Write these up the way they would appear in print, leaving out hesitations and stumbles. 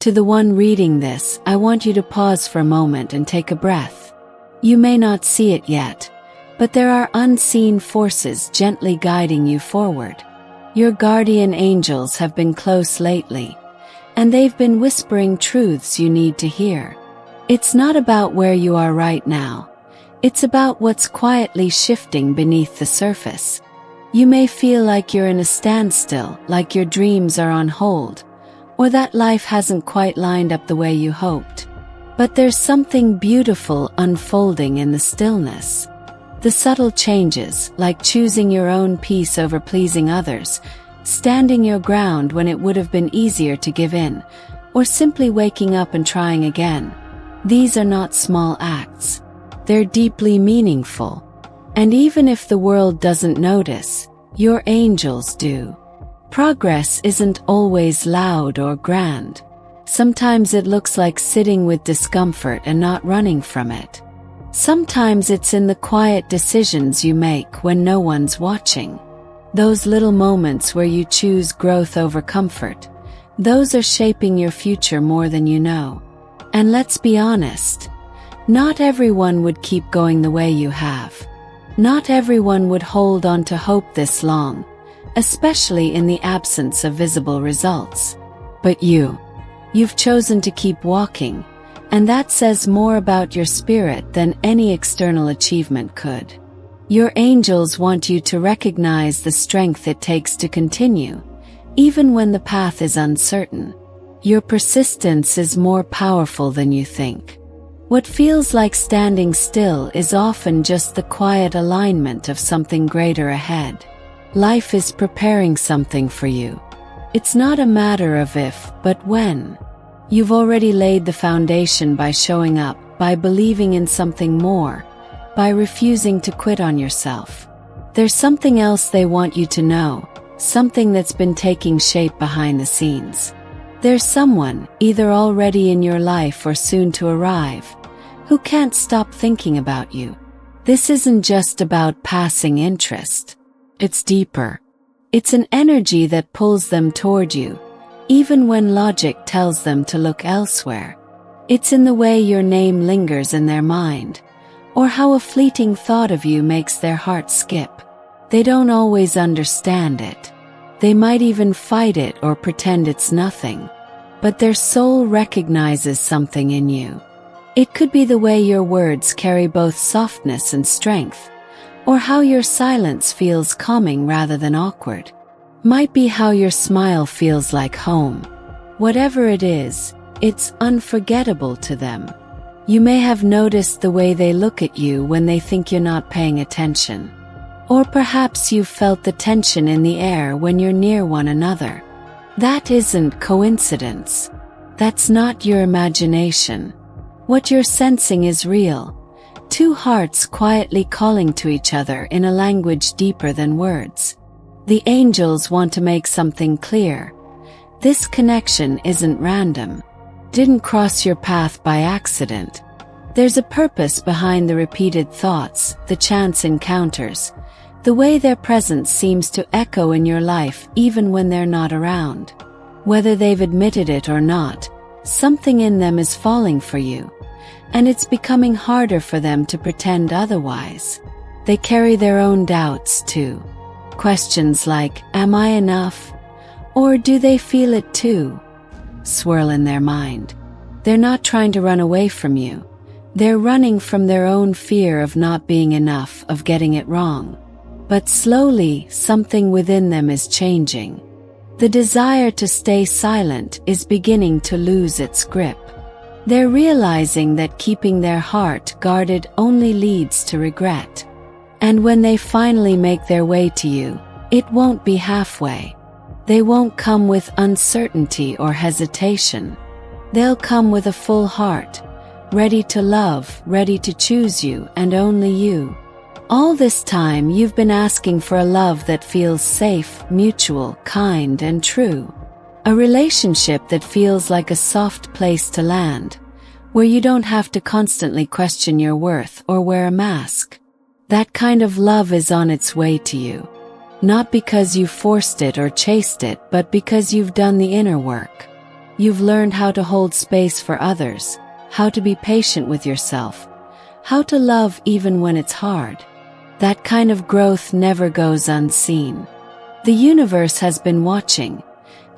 To the one reading this, I want you to pause for a moment and take a breath. You may not see it yet, but there are unseen forces gently guiding you forward. Your guardian angels have been close lately, and they've been whispering truths you need to hear. It's not about where you are right now. It's about what's quietly shifting beneath the surface. You may feel like you're in a standstill, like your dreams are on hold, or that life hasn't quite lined up the way you hoped. But there's something beautiful unfolding in the stillness. The subtle changes, like choosing your own peace over pleasing others, standing your ground when it would have been easier to give in, or simply waking up and trying again. These are not small acts. They're deeply meaningful. And even if the world doesn't notice, your angels do. Progress isn't always loud or grand. Sometimes it looks like sitting with discomfort and not running from it. Sometimes it's in the quiet decisions you make when no one's watching. Those little moments where you choose growth over comfort, those are shaping your future more than you know. And let's be honest, not everyone would keep going the way you have. Not everyone would hold on to hope this long, especially in the absence of visible results. But you've chosen to keep walking, and that says more about your spirit than any external achievement could. Your angels want you to recognize the strength it takes to continue, even when the path is uncertain. Your persistence is more powerful than you think. What feels like standing still is often just the quiet alignment of something greater ahead. Life is preparing something for you. It's not a matter of if, but when. You've already laid the foundation by showing up, by believing in something more, by refusing to quit on yourself. There's something else they want you to know, something that's been taking shape behind the scenes. There's someone, either already in your life or soon to arrive, who can't stop thinking about you. This isn't just about passing interest. It's deeper. It's an energy that pulls them toward you, even when logic tells them to look elsewhere. It's in the way your name lingers in their mind, or how a fleeting thought of you makes their heart skip. They don't always understand it. They might even fight it or pretend it's nothing. But their soul recognizes something in you. It could be the way your words carry both softness and strength, or how your silence feels calming rather than awkward. Might be how your smile feels like home. Whatever it is, it's unforgettable to them. You may have noticed the way they look at you when they think you're not paying attention. Or perhaps you've felt the tension in the air when you're near one another. That isn't coincidence. That's not your imagination. What you're sensing is real. Two hearts quietly calling to each other in a language deeper than words. The angels want to make something clear. This connection isn't random. Didn't cross your path by accident. There's a purpose behind the repeated thoughts, the chance encounters, the way their presence seems to echo in your life even when they're not around. Whether they've admitted it or not, something in them is falling for you, and it's becoming harder for them to pretend otherwise. They carry their own doubts too. Questions like, am I enough? Or do they feel it too? Swirl in their mind. They're not trying to run away from you. They're running from their own fear of not being enough, of getting it wrong. But slowly, something within them is changing. The desire to stay silent is beginning to lose its grip. They're realizing that keeping their heart guarded only leads to regret. And when they finally make their way to you, it won't be halfway. They won't come with uncertainty or hesitation. They'll come with a full heart, ready to love, ready to choose you and only you. All this time you've been asking for a love that feels safe, mutual, kind, and true. A relationship that feels like a soft place to land, where you don't have to constantly question your worth or wear a mask. That kind of love is on its way to you. Not because you forced it or chased it, but because you've done the inner work. You've learned how to hold space for others, how to be patient with yourself, how to love even when it's hard. That kind of growth never goes unseen. The universe has been watching,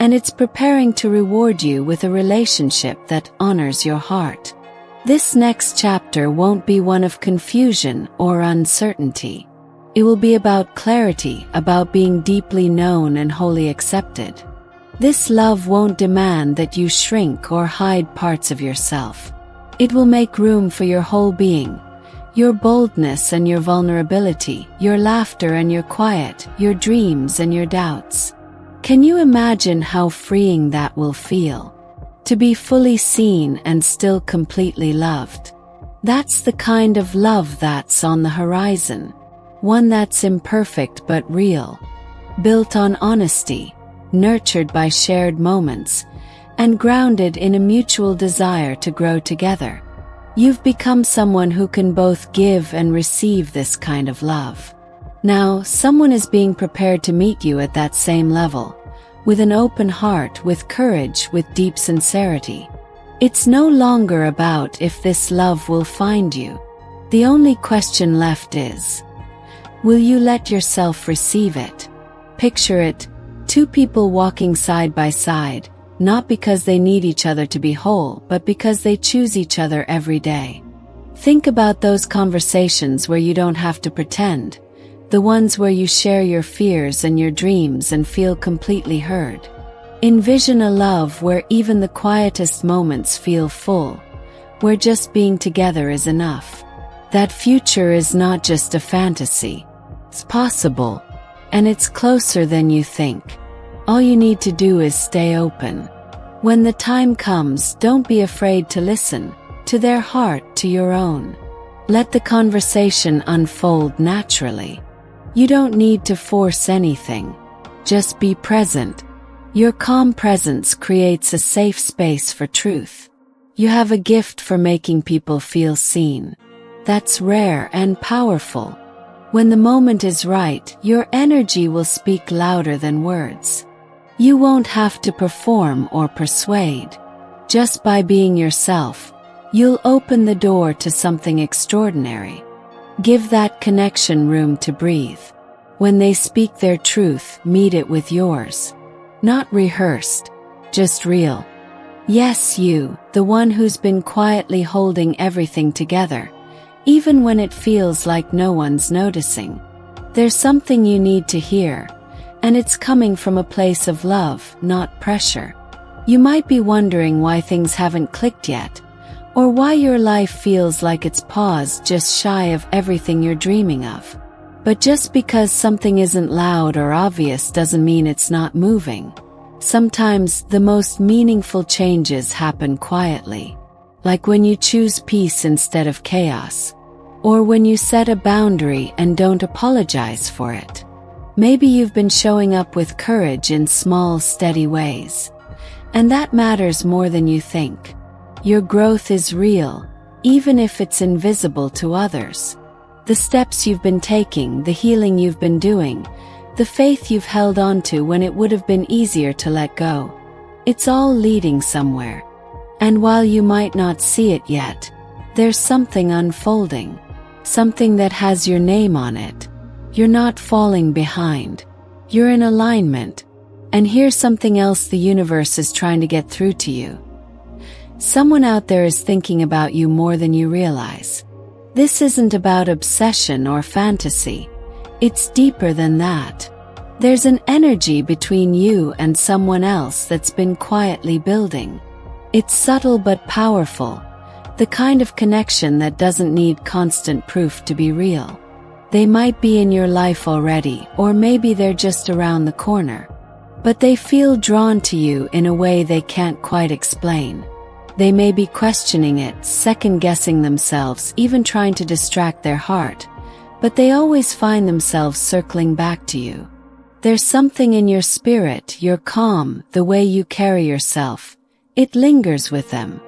and it's preparing to reward you with a relationship that honors your heart. This next chapter won't be one of confusion or uncertainty. It will be about clarity, about being deeply known and wholly accepted. This love won't demand that you shrink or hide parts of yourself. It will make room for your whole being, your boldness and your vulnerability, your laughter and your quiet, your dreams and your doubts. Can you imagine how freeing that will feel? To be fully seen and still completely loved. That's the kind of love that's on the horizon. One that's imperfect but real. Built on honesty, nurtured by shared moments, and grounded in a mutual desire to grow together. You've become someone who can both give and receive this kind of love. Now, someone is being prepared to meet you at that same level, with an open heart, with courage, with deep sincerity. It's no longer about if this love will find you. The only question left is, will you let yourself receive it? Picture it, two people walking side by side, not because they need each other to be whole, but because they choose each other every day. Think about those conversations where you don't have to pretend, the ones where you share your fears and your dreams and feel completely heard. Envision a love where even the quietest moments feel full, where just being together is enough. That future is not just a fantasy. It's possible, and it's closer than you think. All you need to do is stay open. When the time comes, don't be afraid to listen, to their heart, to your own. Let the conversation unfold naturally. You don't need to force anything. Just be present. Your calm presence creates a safe space for truth. You have a gift for making people feel seen. That's rare and powerful. When the moment is right, your energy will speak louder than words. You won't have to perform or persuade. Just by being yourself, you'll open the door to something extraordinary. Give that connection room to breathe. When they speak their truth, meet it with yours. Not rehearsed, just real. Yes, you, the one who's been quietly holding everything together, even when it feels like no one's noticing. There's something you need to hear, and it's coming from a place of love, not pressure. You might be wondering why things haven't clicked yet, or why your life feels like it's paused just shy of everything you're dreaming of. But just because something isn't loud or obvious doesn't mean it's not moving. Sometimes the most meaningful changes happen quietly. Like when you choose peace instead of chaos. Or when you set a boundary and don't apologize for it. Maybe you've been showing up with courage in small, steady ways. And that matters more than you think. Your growth is real, even if it's invisible to others. The steps you've been taking, the healing you've been doing, the faith you've held on to when it would have been easier to let go. It's all leading somewhere. And while you might not see it yet, there's something unfolding. Something that has your name on it. You're not falling behind. You're in alignment. And here's something else the universe is trying to get through to you. Someone out there is thinking about you more than you realize. This isn't about obsession or fantasy. It's deeper than that. There's an energy between you and someone else that's been quietly building. It's subtle but powerful, the kind of connection that doesn't need constant proof to be real. They might be in your life already, or maybe they're just around the corner. But they feel drawn to you in a way they can't quite explain. They may be questioning it, second-guessing themselves, even trying to distract their heart, but they always find themselves circling back to you. There's something in your spirit, your calm, the way you carry yourself. It lingers with them.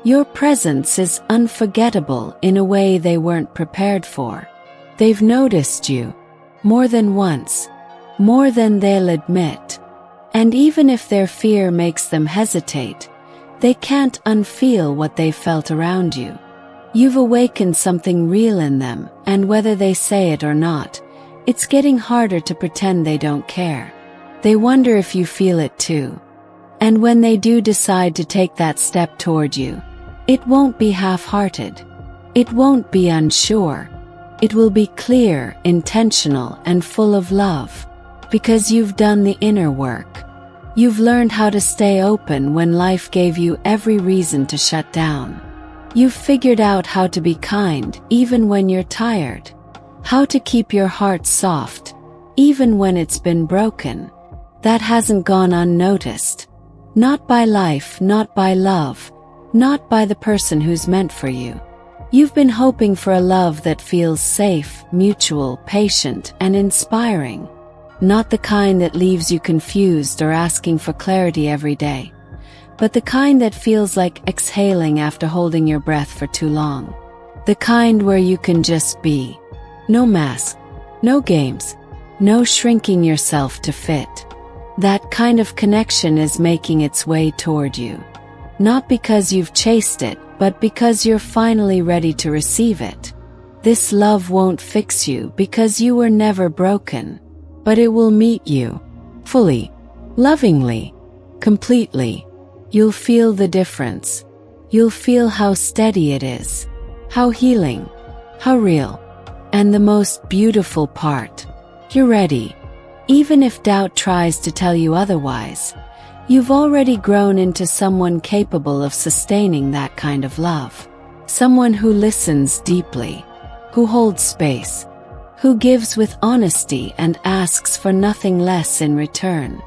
Your presence is unforgettable in a way they weren't prepared for. They've noticed you. More than once. More than they'll admit. And even if their fear makes them hesitate, They can't unfeel what they felt around you. You've awakened something real in them, and whether they say it or not, it's getting harder to pretend they don't care. They wonder if you feel it too. And when they do decide to take that step toward you, it won't be half-hearted. It won't be unsure. It will be clear, intentional, and full of love. Because you've done the inner work. You've learned how to stay open when life gave you every reason to shut down. You've figured out how to be kind even when you're tired. How to keep your heart soft, even when it's been broken. That hasn't gone unnoticed. Not by life, not by love, not by the person who's meant for you. You've been hoping for a love that feels safe, mutual, patient, and inspiring. Not the kind that leaves you confused or asking for clarity every day, but the kind that feels like exhaling after holding your breath for too long. The kind where you can just be. No mask, no games, no shrinking yourself to fit. That kind of connection is making its way toward you. Not because you've chased it, but because you're finally ready to receive it. This love won't fix you because you were never broken, but it will meet you. Fully, lovingly, completely. You'll feel the difference. You'll feel how steady it is, how healing, how real. And the most beautiful part, you're ready. Even if doubt tries to tell you otherwise, you've already grown into someone capable of sustaining that kind of love. Someone who listens deeply, who holds space, who gives with honesty and asks for nothing less in return.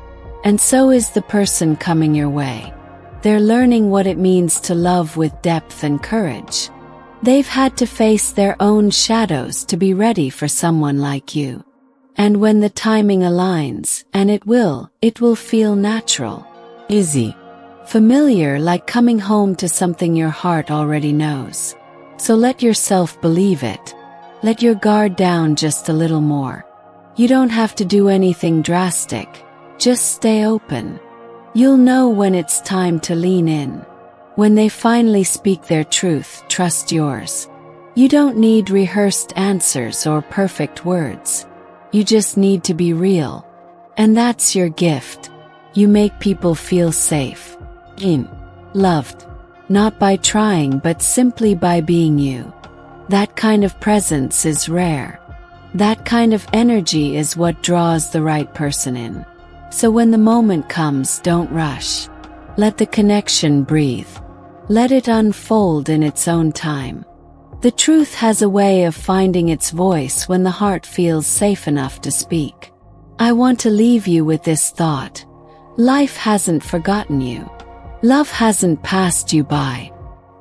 And so is the person coming your way. They're learning what it means to love with depth and courage. They've had to face their own shadows to be ready for someone like you. And when the timing aligns, and it will feel natural, easy, familiar, like coming home to something your heart already knows. So let yourself believe it. Let your guard down just a little more. You don't have to do anything drastic. Just stay open. You'll know when it's time to lean in. When they finally speak their truth, trust yours. You don't need rehearsed answers or perfect words. You just need to be real. And that's your gift. You make people feel safe, loved. Not by trying, but simply by being you. That kind of presence is rare. That kind of energy is what draws the right person in. So when the moment comes, don't rush. Let the connection breathe. Let it unfold in its own time. The truth has a way of finding its voice when the heart feels safe enough to speak. I want to leave you with this thought. Life hasn't forgotten you. Love hasn't passed you by.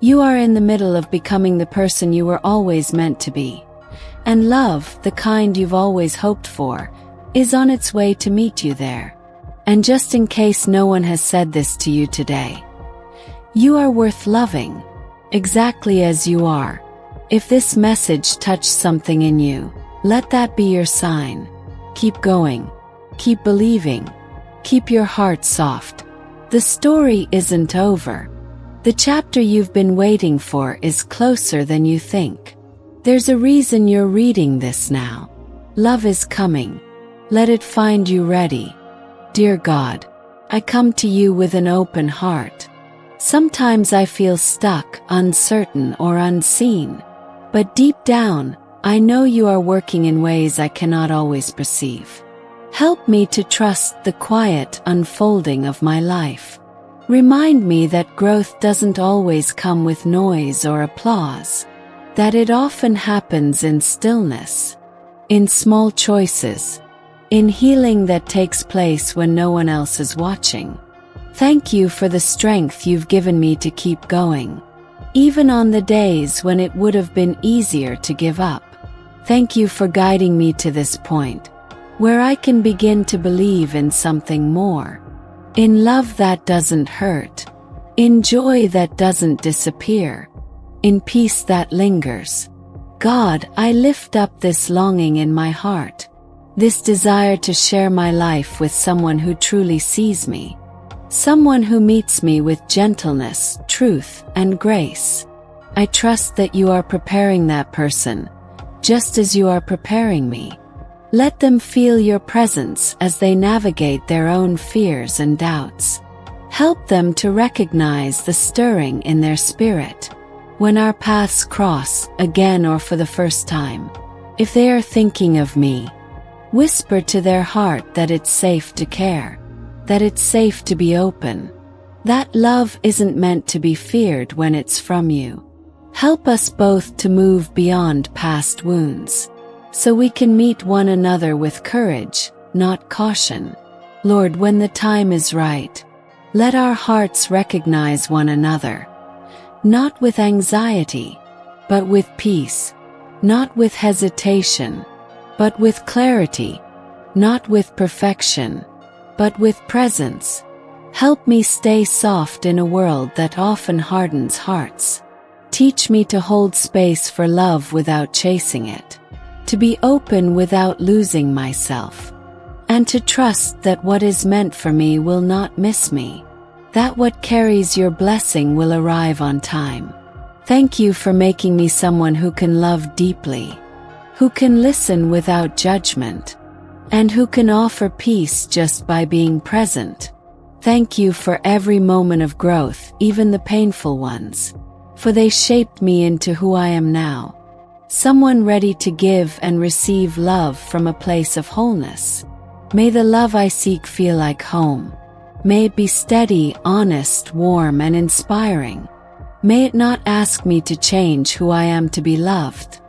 You are in the middle of becoming the person you were always meant to be. And love, the kind you've always hoped for, is on its way to meet you there. And just in case no one has said this to you today, you are worth loving, exactly as you are. If this message touched something in you, let that be your sign. Keep going. Keep believing. Keep your heart soft. The story isn't over. The chapter you've been waiting for is closer than you think. There's a reason you're reading this now. Love is coming. Let it find you ready. Dear God, I come to you with an open heart. Sometimes I feel stuck, uncertain, or unseen. But deep down, I know you are working in ways I cannot always perceive. Help me to trust the quiet unfolding of my life. Remind me that growth doesn't always come with noise or applause, that it often happens in stillness, in small choices, in healing that takes place when no one else is watching. Thank you for the strength you've given me to keep going, even on the days when it would have been easier to give up. Thank you for guiding me to this point, where I can begin to believe in something more. In love that doesn't hurt. In joy that doesn't disappear. In peace that lingers. God, I lift up this longing in my heart. This desire to share my life with someone who truly sees me. Someone who meets me with gentleness, truth, and grace. I trust that you are preparing that person, just as you are preparing me. Let them feel your presence as they navigate their own fears and doubts. Help them to recognize the stirring in their spirit when our paths cross, again or for the first time. If they are thinking of me, whisper to their heart that it's safe to care, that it's safe to be open, that love isn't meant to be feared when it's from you. Help us both to move beyond past wounds, so we can meet one another with courage, not caution. Lord, when the time is right, let our hearts recognize one another, not with anxiety, but with peace, not with hesitation, but with clarity, not with perfection, but with presence. Help me stay soft in a world that often hardens hearts. Teach me to hold space for love without chasing it, to be open without losing myself, and to trust that what is meant for me will not miss me, that what carries your blessing will arrive on time. Thank you for making me someone who can love deeply, who can listen without judgment, and who can offer peace just by being present. Thank you for every moment of growth, even the painful ones, for they shaped me into who I am now, someone ready to give and receive love from a place of wholeness. May the love I seek feel like home. May it be steady, honest, warm, and inspiring. May it not ask me to change who I am to be loved,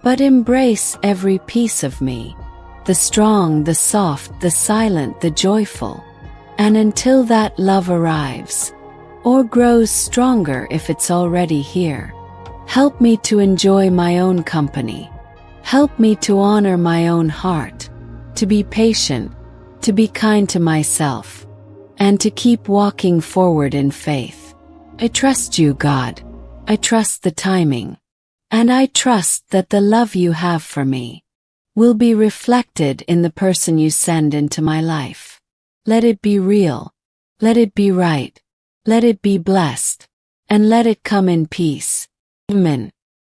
but embrace every piece of me, the strong, the soft, the silent, the joyful. And until that love arrives, or grows stronger if it's already here, help me to enjoy my own company. Help me to honor my own heart, to be patient, to be kind to myself, and to keep walking forward in faith. I trust you, God. I trust the timing. And I trust that the love you have for me will be reflected in the person you send into my life. Let it be real. Let it be right. Let it be blessed. And let it come in peace. Amen.